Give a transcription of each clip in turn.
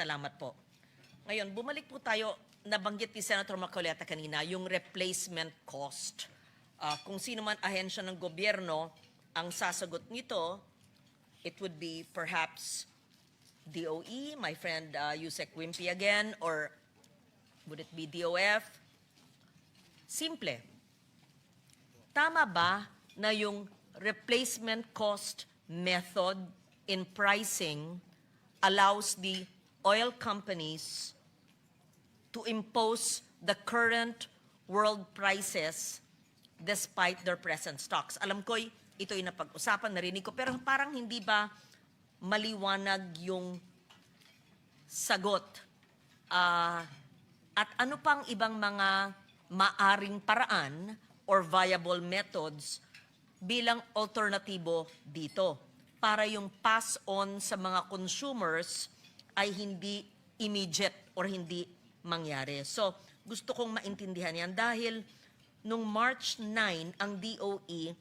Salamat po. Ngayon, bumalik po tayo, nabanggit ni Senator Marcoleta kanina, yung replacement cost. Kung sino man ahensya ng gobyerno ang sasagot nito, it would be perhaps DOE, my friend Yusek Wimpy again, or would it be DOF? Simple. Tama ba na yung replacement cost method in pricing allows the oil companies to impose the current world prices despite their present stocks? Alam ko, ito'y napag-usapan, narinig ko, pero parang hindi ba maliwanag yung sagot? At ano pang ibang mga maaring paraan or viable methods bilang alternatibo dito para yung pass-on sa mga consumers ay hindi immediate or hindi mangyari. So, gusto kong maintindihan yan dahil nung March 9, ang DOE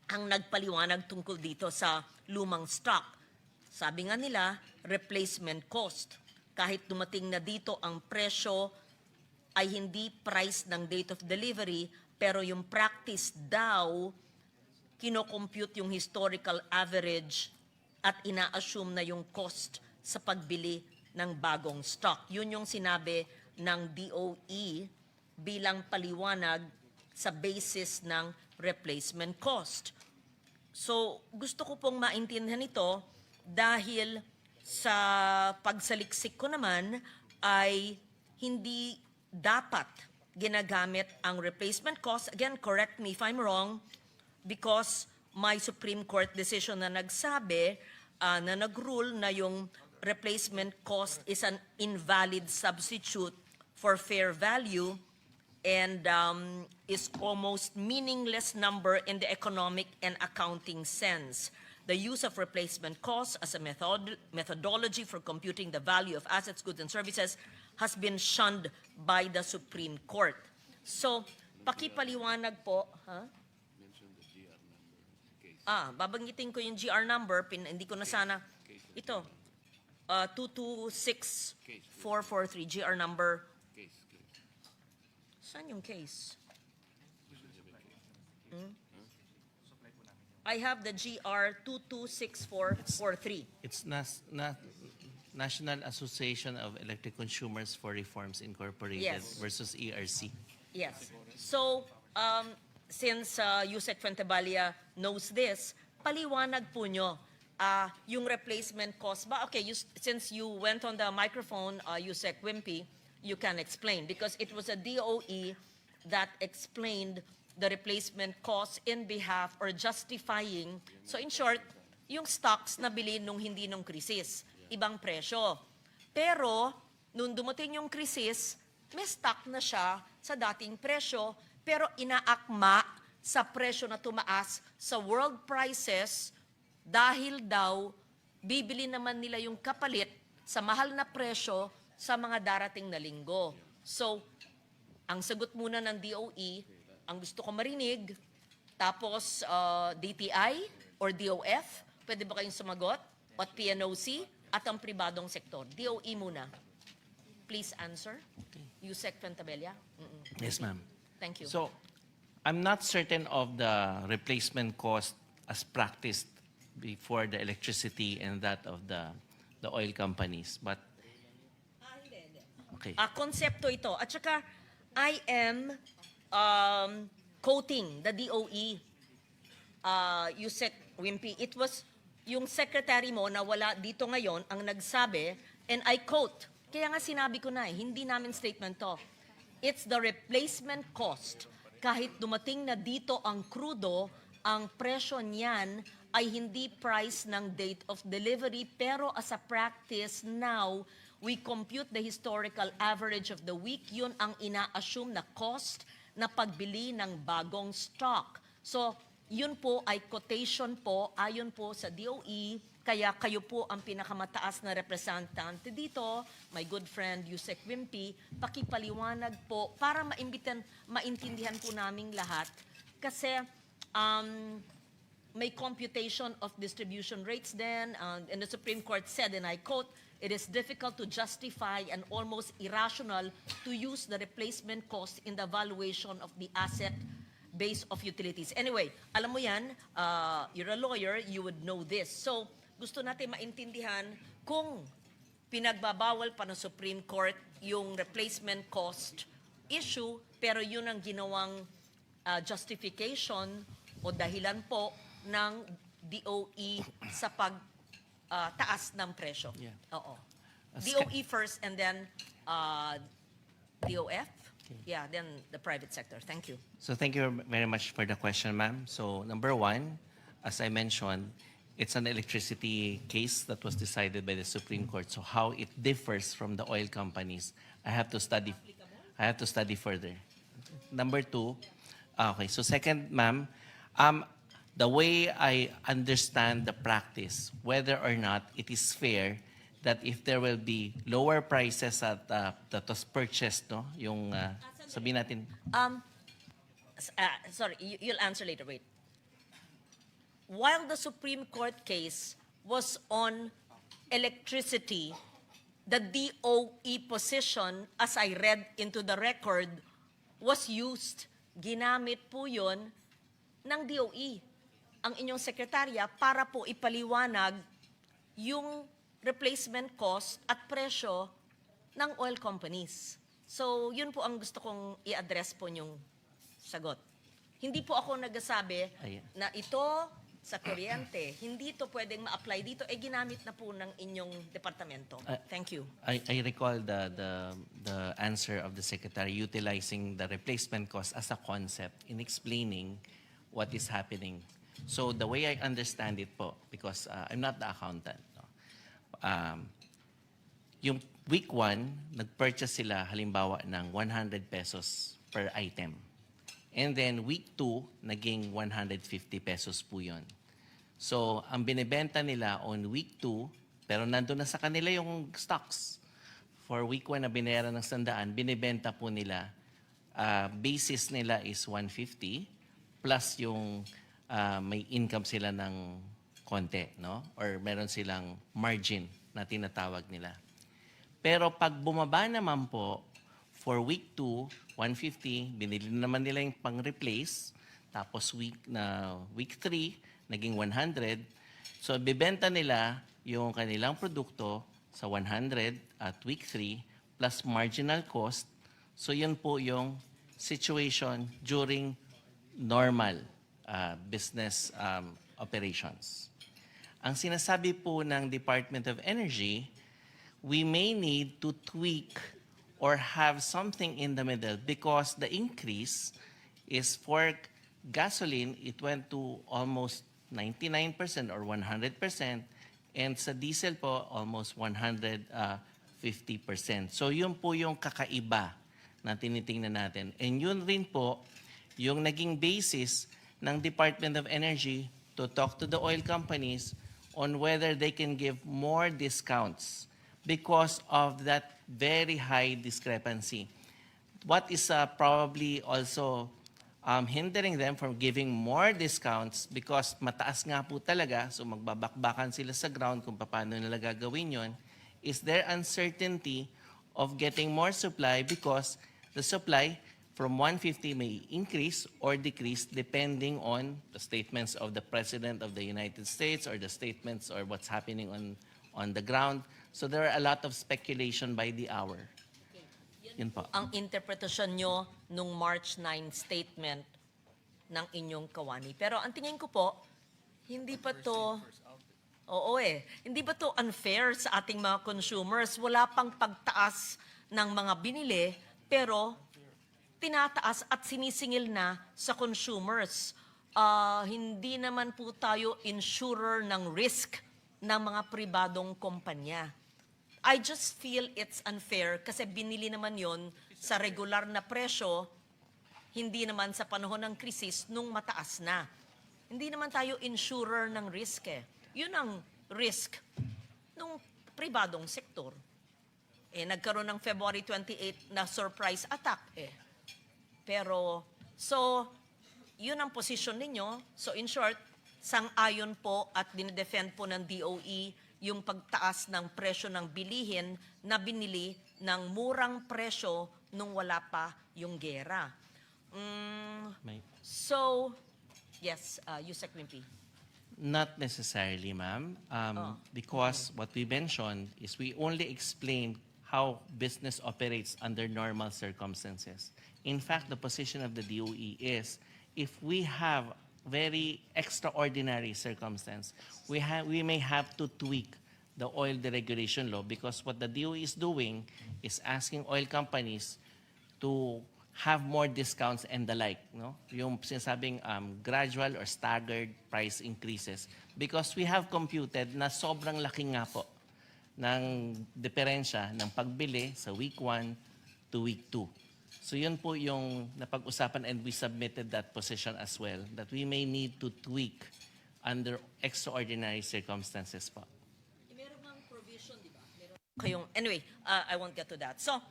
ang nagpaliwanag tungkol dito sa lumang stock. Sabi nga nila, replacement cost. Kahit dumating na dito ang presyo ay hindi price ng date of delivery, pero yung practice daw, kinocompute yung historical average at ina-assume na yung cost sa pagbili ng bagong stock. Yun yung sinabi ng DOE bilang paliwanag sa basis ng replacement cost. So, gusto ko pong maintindihan ito dahil sa pagsaliksik ko naman ay hindi dapat ginagamit ang replacement cost. Again, correct me if I'm wrong, because my Supreme Court decision na nagsabi, na nag-rule na yung replacement cost is an invalid substitute for fair value and is almost meaningless number in the economic and accounting sense. The use of replacement cost as a methodology for computing the value of assets, goods, and services has been shunned by the Supreme Court. So, pakipaliwanag po, babanggitin ko yung GR number, hindi ko na sana, ito, 226443, GR number. Saan yung case? I have the GR 226443. It's National Association of Electric Consumers for Reforms Incorporated Yes. versus ERC. Yes. So, since Yusek Fuentebalia knows this, paliwanag po nyo yung replacement cost ba? Okay, since you went on the microphone, Yusek Wimpy, you can explain because it was a DOE that explained the replacement cost in behalf or justifying. So in short, yung stocks na bilhin nung hindi nung krisis, ibang presyo. Pero nung dumating yung krisis, may stock na siya sa dating presyo, pero inaakma sa presyo na tumaas sa world prices dahil daw bibili naman nila yung kapalit sa mahal na presyo sa mga darating na linggo. So, ang sagot muna ng DOE, ang gusto ko marinig, tapos DTI or DOF, pwede ba kayong sumagot? At PNOC at ang pribadong sektor. DOE muna. Please answer. Yusek Fuentebalia. Yes, ma'am. Thank you. So, I'm not certain of the replacement cost as practiced before the electricity and that of the oil companies, but okay. Konsepto ito. At saka, I am quoting the DOE, Yusek Wimpy. It was yung secretary mo na wala dito ngayon ang nagsabi, and I quote, kaya nga sinabi ko na hindi namin statement to. It's the replacement cost. Kahit dumating na dito ang crudo, ang presyo niyan ay hindi price ng date of delivery, pero as a practice now, we compute the historical average of the week. Yun ang ina-assume na cost na pagbili ng bagong stock. So, yun po ay quotation po, ayon po sa DOE, kaya kayo po ang pinakamataas na representante dito, my good friend Yusek Wimpy, pakipaliwanag po para maintindihan po naming lahat. Kasi may computation of distribution rates then, and the Supreme Court said, and I quote, it is difficult to justify and almost irrational to use the replacement cost in the valuation of the asset base of utilities. Anyway, alam mo yan, you're a lawyer, you would know this. So, gusto natin maintindihan kung pinagbabawal pa ng Supreme Court yung replacement cost issue, pero yun ang ginawang justification o dahilan po ng DOE sa pagtaas ng presyo. Yeah. Oo. As DOE first and then DOF? Yeah, then the private sector. Thank you. So thank you very much for the question, ma'am. So number one, as I mentioned, it's an electricity case that was decided by the Supreme Court. So how it differs from the oil companies, I have to study further. Number two, okay. So second, ma'am, the way I understand the practice, whether or not it is fair that if there will be lower prices at that was purchased, no, yung sabihin natin, Sorry, you'll answer later. Wait. While the Supreme Court case was on electricity, the DOE position, as I read into the record, was used. Ginamit po yun ng DOE, ang inyong sekretarya, para po ipaliwanag yung replacement cost at presyo ng oil companies. So, yun po ang gusto kong i-address po yung sagot. Hindi po ako nagsasabi Ayan. na ito sa kuryente, hindi ito pwedeng ma-apply dito, ginamit na po ng inyong departamento. Thank you. I recall the answer of the Secretary utilizing the replacement cost as a concept in explaining what is happening. So the way I understand it po, because I'm not the accountant, no? Yung week 1, nag-purchase sila halimbawa ng 100 pesos per item. And then week 2, naging 150 pesos po yun. So, ang binibenta nila on week 2, pero nandun na sa kanila yung stocks. For week 1 na binayaran ng 100, binibenta po nila, basis nila is 150, plus yung may income sila ng konti, no? Or meron silang margin na tinatawag nila. Pero pag bumaba naman po, for week 2, 150, binili naman nila yung pang-replace. Tapos week 3, naging 100. So, bibenta nila yung kanilang produkto sa 100 at week 3 plus marginal cost. So, yun po yung situation during normal business operations. Ang sinasabi po ng Department of Energy, we may need to tweak or have something in the middle because the increase is for gasoline, it went to almost 99% or 100%, and sa diesel po, almost 150%. So yun po yung kakaiba na tinitingnan natin. And yun rin po yung naging basis ng Department of Energy to talk to the oil companies on whether they can give more discounts because of that very high discrepancy. What is probably also hindering them from giving more discounts because mataas nga po talaga, so magbabakbakan sila sa ground kung paano nila gagawin yon, is their uncertainty of getting more supply because the supply from 150 may increase or decrease depending on the statements of the President of the United States or the statements or what's happening on the ground. So there are a lot of speculation by the hour. Yun po. Ang interpretasyon nyo nung March 9 statement ng inyong kawani. Pero ang tingin ko po, hindi pa to, hindi ba to unfair sa ating mga consumers? Wala pang pagtaas ng mga binili, pero tinataas at sinisingil na sa consumers. Hindi naman po tayo insurer ng risk ng mga pribadong kumpanya. I just feel it's unfair kasi binili naman yon sa regular na presyo, hindi naman sa panahon ng krisis nung mataas na. Hindi naman tayo insurer ng risk eh. Yun ang risk nung pribadong sektor. Nagkaroon ng February 28 na surprise attack eh. Pero, so, yun ang position ninyo. So in short, sang-ayon po at dinidefend po ng DOE yung pagtaas ng presyo ng bilihin na binili ng murang presyo nung wala pa yung gera. May- So, yes, Yusek Wimpi. Not necessarily, ma'am, because what we mentioned is we only explained how business operates under normal circumstances. In fact, the position of the DOE is if we have very extraordinary circumstance, we may have to tweak the oil deregulation law because what the DOE is doing is asking oil companies to have more discounts and the like, no? Yung sinasabing gradual or staggered price increases because we have computed na sobrang laki nga po ng diferensya ng pagbili sa week 1 to week 2. So yun po yung napag-usapan and we submitted that position as well that we may need to tweak under extraordinary circumstances po. Meron bang provision, di ba? Anyway, I won't get to that. So,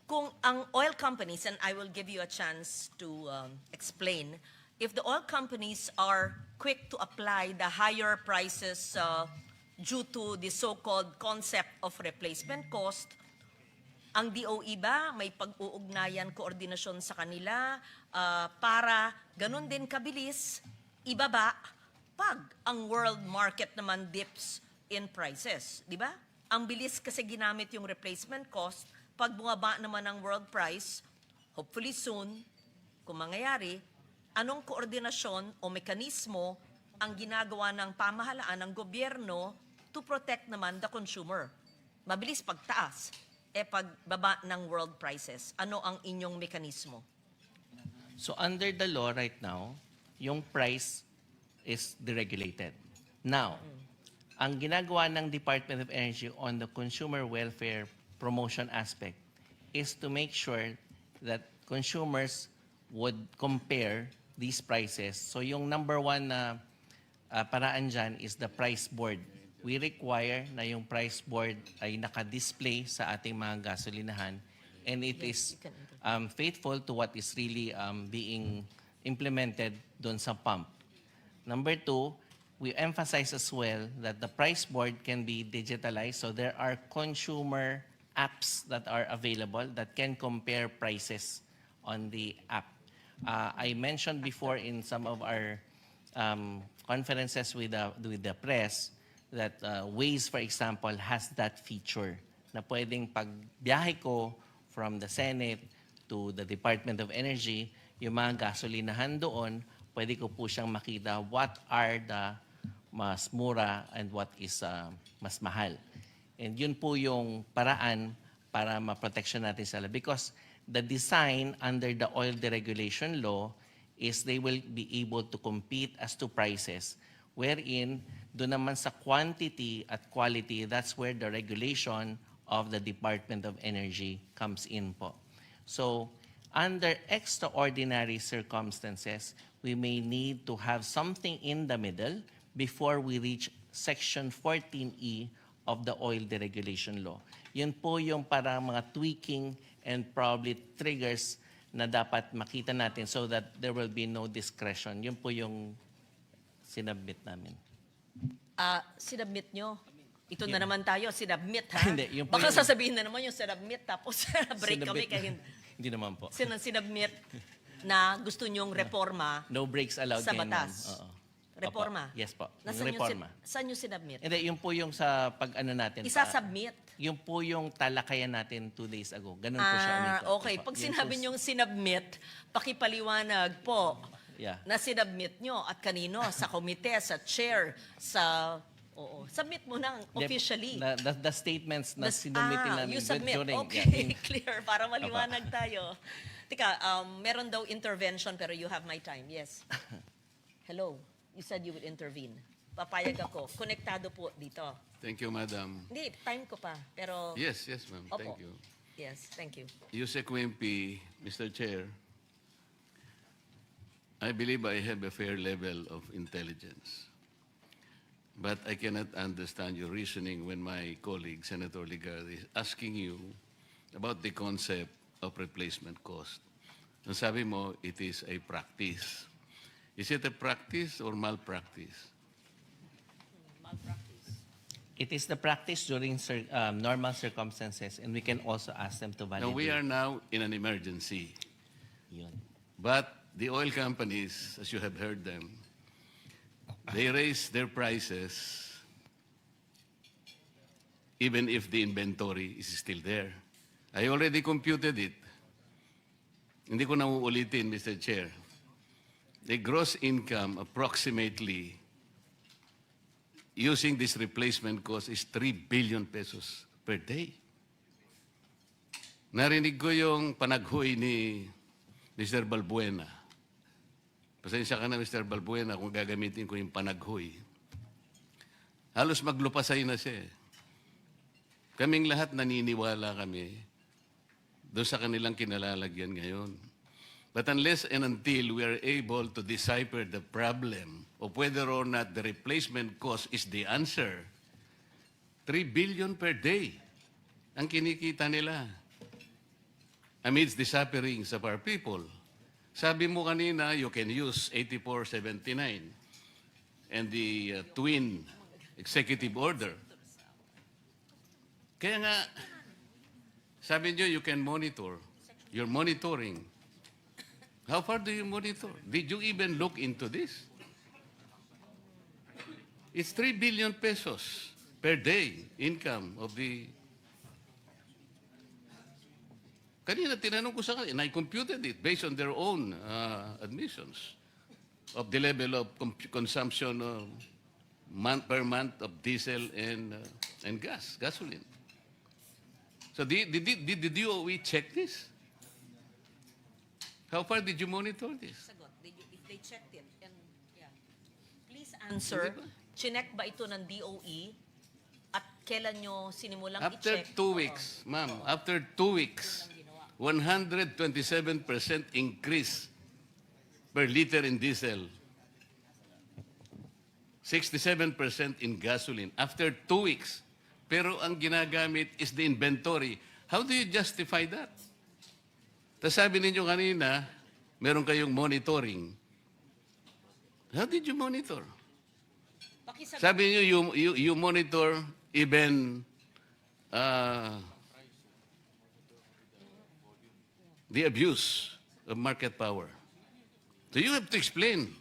kung ang oil companies, and I will give you a chance to explain, if the oil companies are quick to apply the higher prices due to the so-called concept of replacement cost, ang DOE ba may pag-uugnayan, koordinasyon sa kanila para ganun din kabilis ibaba pag ang world market naman dips in prices, di ba? Ang bilis kasi ginamit yung replacement cost, pag bumaba naman ang world price, hopefully soon, kung mangyayari, anong koordinasyon o mekanismo ang ginagawa ng pamahalaan ng gobyerno to protect naman the consumer? Mabilis pagtaas, pagbaba ng world prices. Ano ang inyong mekanismo? So under the law right now, yung price is deregulated. Now, ang ginagawa ng Department of Energy on the consumer welfare promotion aspect is to make sure that consumers would compare these prices. So yung number one na paraan dyan is the price board. We require na yung price board ay naka-display sa ating mga gasolinahan and it is faithful to what is really being implemented doon sa pump. Number two, we emphasize as well that the price board can be digitalized. So there are consumer apps that are available that can compare prices on the app. I mentioned before in some of our conferences with the press that Waze, for example, has that feature na pwedeng pagbiyahe ko from the Senate to the Department of Energy, yung mga gasolinahan doon, pwede ko po siyang makita what are the mas mura and what is mas mahal. And yun po yung paraan para ma-protection natin sila. Because the design under the oil deregulation law is they will be able to compete as to prices. Wherein, doon naman sa quantity at quality, that's where the regulation of the Department of Energy comes in po. So, under extraordinary circumstances, we may need to have something in the middle before we reach Section 14E of the oil deregulation law. Yun po yung parang mga tweaking and probably triggers na dapat makita natin so that there will be no discretion. Yun po yung sinabmit namin. Sinubmit nyo? Ito na naman tayo, sinubmit ha? Hindi, yun po Baka yung- sasabihin na naman yung sinubmit tapos break kami Sinabmit- kaya Hindi naman po. sinubmit na gusto nyong reforma No breaks allowed sa ngayon, ma'am. batas. Oo. Reforma? Opo. Yes po. Yung Nasaan yung reforma. saan yung sinubmit? Hindi, yun po yung sa pag-ano natin. Isasubmit? Yung po yung talakayan natin 2 days ago. Ganun po siya umikot. Okay. Opo. Pag Yun sinabi po- nyong sinubmit, pakipaliwanag po Yeah. na sinubmit nyo at kanino, sa komite, sa chair, sa... Oo. Submit mo na officially. The statements na sinumitin namin you submit. during. Okay, clear. Para maliwanag tayo. Tika, meron daw intervention pero you have my time. Yes. Hello. You said you would intervene. Papayag ako. Konektado po dito. Thank you, Madam. Hindi, time ko pa. Pero... Yes, yes, ma'am. Opo. Thank you. Yes, thank you. Yusek Wimpy, Mr. Chair, I believe I have a fair level of intelligence. But I cannot understand your reasoning when my colleague, Senator Ligar, is asking you about the concept of replacement cost. Ang sabi mo, it is a practice. Is it a practice or malpractice? It is the practice during normal circumstances, and we can also ask them to validate. Now, we are now in an emergency. Yun. But the oil companies, as you have heard them, they raise their prices even if the inventory is still there. I already computed it. Hindi ko na uulitin, Mr. Chair. The gross income approximately using this replacement cost is 3 billion pesos per day. Narinig ko yung panaghoy ni Mr. Balbuena. Pasensya ka na, Mr. Balbuena, kung gagamitin ko yung panaghoy. Halos maglupasay na siya. Kaming lahat naniniwala kami doon sa kanilang kinalalagyan ngayon. But unless and until we are able to decipher the problem of whether or not the replacement cost is the answer, 3 billion per day ang kinikita nila amidst the sufferings of our people. Sabi mo kanina, you can use 8479 and the twin executive order. Kaya nga, sabi nyo, you can monitor. You're monitoring. How far do you monitor? Did you even look into this? It's 3 billion pesos per day income of the... Kanina tinanong ko sa kanila, and I computed it based on their own admissions of the level of consumption per month of diesel and gasoline. So did the DOE check this? How far did you monitor this? Sagot, if they checked it, and yeah. Please answer, chinek ba ito ng DOE at kailan nyo sinimulang After i-check? 2 weeks, ma'am, after 2 weeks, 127% increase per liter in diesel, 67% in gasoline. After 2 weeks, pero ang ginagamit is the inventory. How do you justify that? Tapos sabi ninyo kanina, meron kayong monitoring. How did you monitor? Pakisagot. Sabi niyo, you monitor even the abuse of market power. So you have to explain.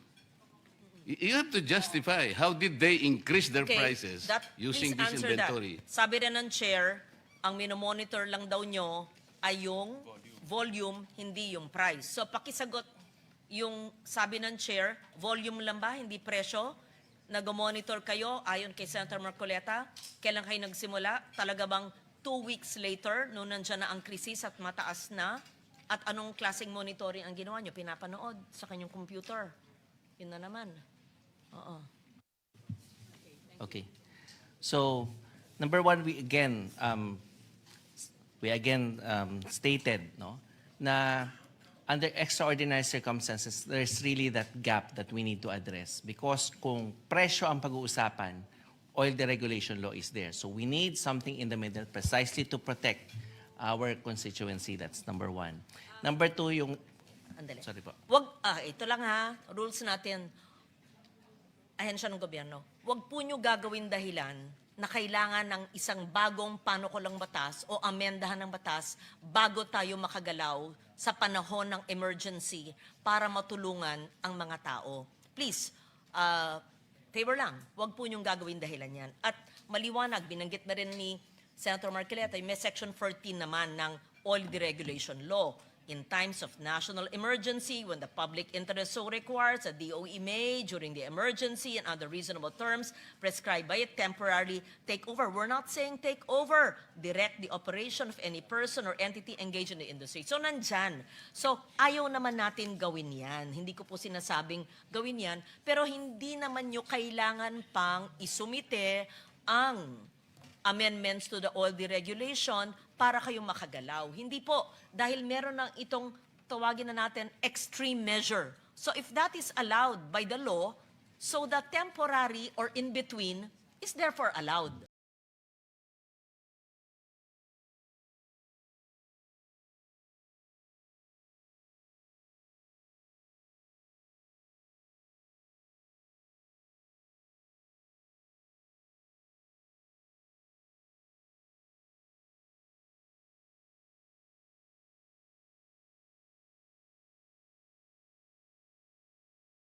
You have to justify how did they increase their prices using please this answer inventory. That. Sabi rin ng chair, ang minomonitor lang daw nyo ay yung volume, hindi yung price. So pakisagot yung sabi ng chair, volume lang ba, hindi presyo? Nag-monitor kayo ayon kay Senator Marcoleta? Kailan kayo nagsimula? Talaga bang 2 weeks later, noon nandiyan na ang krisis at mataas na? At anong klaseng monitoring ang ginawa nyo? Pinapanood sa kanyang computer. Yun na naman. Oo. Okay. So, number one, we again stated na under extraordinary circumstances, there's really that gap that we need to address. Because kung presyo ang pag-uusapan, oil deregulation law is there. So we need something in the middle precisely to protect our constituency. That's number one. Number two, yung... Andali. Sorry po. Ito lang ha, rules natin. Ahensya ng gobyerno. Huwag po nyo gagawin dahilan na kailangan ng isang bagong panukulang batas o amendahan ng batas bago tayo makagalaw sa panahon ng emergency para matulungan ang mga tao. Please, favor lang, huwag po nyong gagawin dahilan yan. At maliwanag, binanggit na rin ni Senator Marcoleta, may Section 14 naman ng Oil Deregulation Law. In times of national emergency, when the public interest so requires, a DOE may, during the emergency and under reasonable terms, prescribed by it, temporarily take over. We're not saying take over. Direct the operation of any person or entity engaged in the industry. So, nandyan. So, ayaw naman natin gawin yan. Hindi ko po sinasabing gawin yan. Pero hindi naman nyo kailangan pang isumite ang amendments to the oil deregulation para kayo makagalaw. Hindi po, dahil meron ng itong tawagin na natin extreme measure. So if that is allowed by the law, so the temporary or in-between is therefore allowed.